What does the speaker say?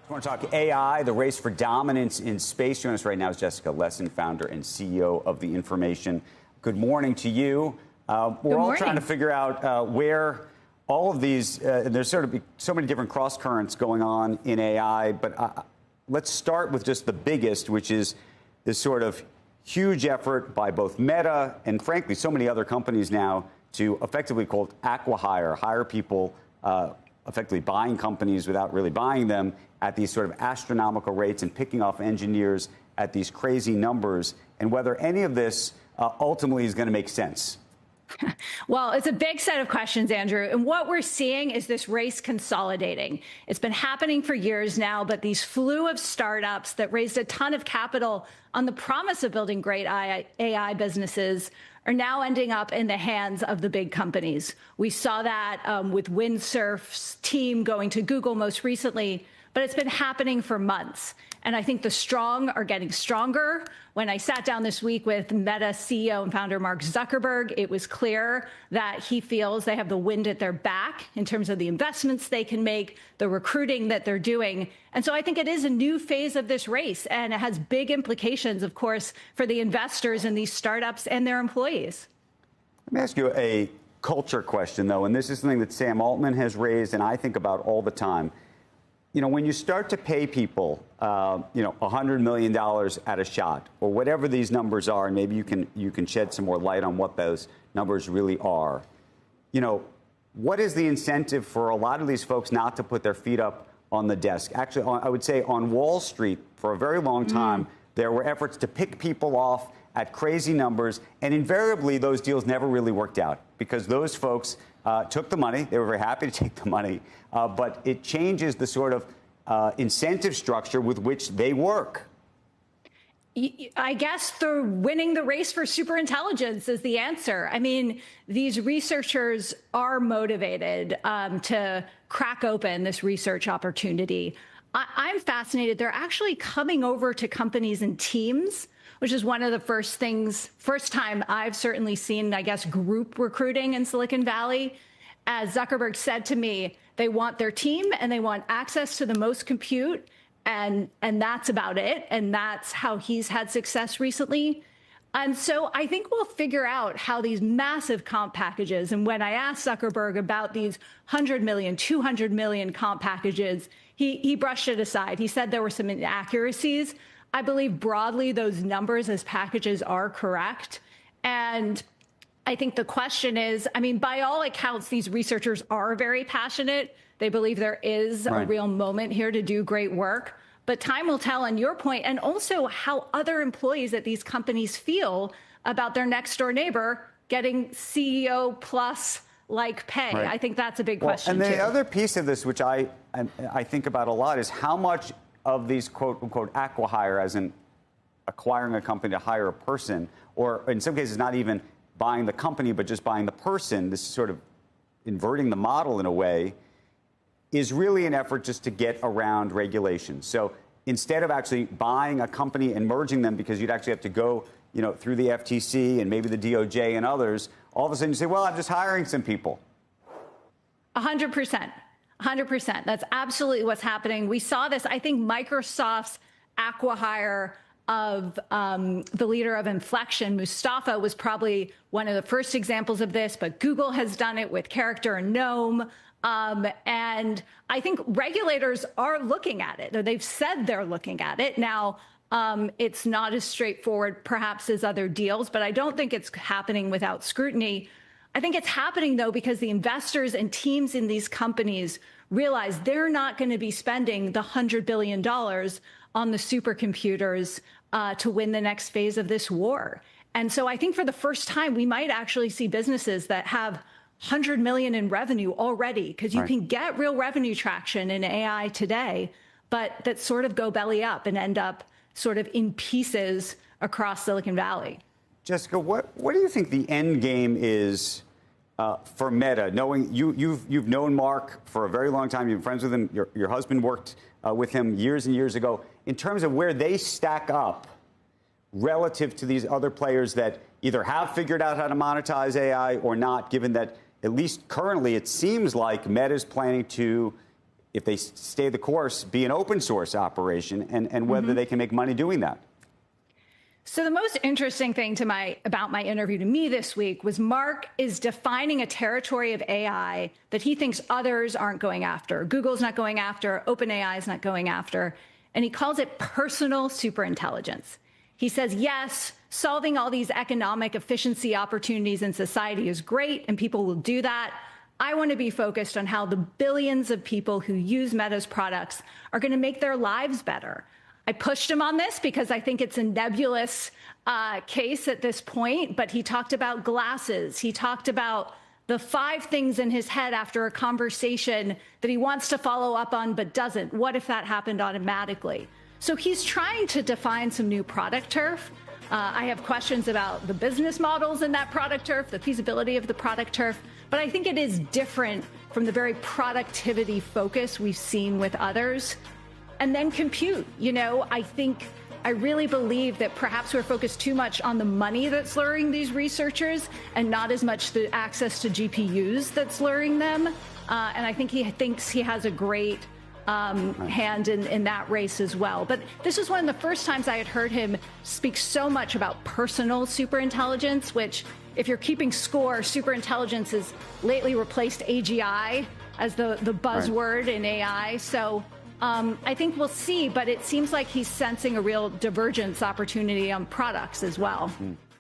I want to talk AI, the race for dominance in space. Joining us right now is Jessica Lessin, founder and CEO of the Information. Good morning to you. We're all trying to figure out where all of these, there's sort of so many different cross currents going on in AI, but let's start with just the biggest, which is this sort of huge effort by both Meta and, frankly, so many other companies now to effectively called acqui-hire, hire people, effectively buying companies without really buying them at these sort of astronomical rates and picking off engineers at these crazy numbers, and whether any of this ultimately is going to make sense. Well, it's a big set of questions, Andrew. And what we're seeing is this race consolidating. It's been happening for years now, but these slew of startups that raised a ton of capital on the promise of building great AI businesses are now ending up in the hands of the big companies. We saw that with Windsurf's team going to Google most recently, but it's been happening for months. And I think the strong are getting stronger. When I sat down this week with Meta CEO and founder Mark Zuckerberg, it was clear that he feels they have the wind at their back in terms of the investments they can make, the recruiting that they're doing. And so I think it is a new phase of this race, and it has big implications, of course, for the investors in these startups and their employees. Let me ask you a culture question, though, and this is something that Sam Altman has raised and I think about all the time. You know, when you start to pay people, $100 million at a shot, or whatever these numbers are, and maybe you can shed some more light on what those numbers really are. You know, what is the incentive for a lot of these folks not to put their feet up on the desk? Actually, I would say on Wall Street, for a very long time, there were efforts to pick people off at crazy numbers, and invariably those deals never really worked out because those folks took the money. They were very happy to take the money, but it changes the sort of incentive structure with which they work. I guess they're winning the race for superintelligence is the answer. I mean, these researchers are motivated to crack open this research opportunity. I'm fascinated. They're actually coming over to companies and teams, which is one of the first time I've certainly seen, I guess, group recruiting in Silicon Valley. As Zuckerberg said to me, they want their team and they want access to the most compute, and that's about it. And that's how he's had success recently. And so I think we'll figure out how these massive comp packages, and when I asked Zuckerberg about these 100 million, 200 million comp packages, he brushed it aside. He said there were some inaccuracies. I believe broadly those numbers as packages are correct. And I think the question is, I mean, by all accounts, these researchers are very passionate. They believe there is a real moment here to do great work. But time will tell on your point, and also how other employees at these companies feel about their next door neighbor getting CEO plus like pay. I think that's a big question, and the too. other piece of this, which I think about a lot, is how much of these quote-unquote acqui-hire, as in acquiring a company to hire a person, or in some cases not even buying the company, but just buying the person, this sort of inverting the model in a way, is really an effort just to get around regulation. So instead of actually buying a company and merging them, because you'd actually have to go, through the FTC and maybe the DOJ and others, all of a sudden you say, well, I'm just hiring some people. 100%. 100%. That's absolutely what's happening. We saw this. I think Microsoft's acqui-hire of the leader of Inflection, Mustafa, was probably one of the first examples of this, but Google has done it with Character and Gnome. And I think regulators are looking at it. They've said they're looking at it. Now, it's not as straightforward, perhaps, as other deals, but I don't think it's happening without scrutiny. I think it's happening, though, because the investors and teams in these companies realize they're not going to be spending the $100 billion on the supercomputers to win the next phase of this war. And so I think for the first time, we might actually see businesses that have 100 million in revenue already, because you can get real revenue traction in AI today, but that sort of go belly up and end up sort of in pieces across Silicon Valley. Jessica, what do you think the end game is for Meta? Knowing you've known Mark for a very long time, you've been friends with him. Your husband worked with him years and years ago. In terms of where they stack up relative to these other players that either have figured out how to monetize AI or not, given that at least currently it seems like Meta is planning to, if they stay the course, be an open source operation, and whether they can make money doing that. So the most interesting thing about my interview to me this week was Mark is defining a territory of AI that he thinks others aren't going after. Google's not going after, OpenAI is not going after, and he calls it personal superintelligence. He says, yes, solving all these economic efficiency opportunities in society is great, and people will do that. I want to be focused on how the billions of people who use Meta's products are going to make their lives better. I pushed him on this because I think it's a nebulous case at this point, but he talked about glasses. He talked about the 5 things in his head after a conversation that he wants to follow up on but doesn't. What if that happened automatically? So he's trying to define some new product turf. I have questions about the business models in that product turf, the feasibility of the product turf, but I think it is different from the very productivity focus we've seen with others. And then compute. I really believe that perhaps we're focused too much on the money that's luring these researchers and not as much the access to GPUs that's luring them. And I think he thinks he has a great hand in that race as well. But this was one of the first times I had heard him speak so much about personal superintelligence, which, if you're keeping score, superintelligence has lately replaced AGI as the buzzword in AI. So I think we'll see, but it seems like he's sensing a real divergence opportunity on products as well.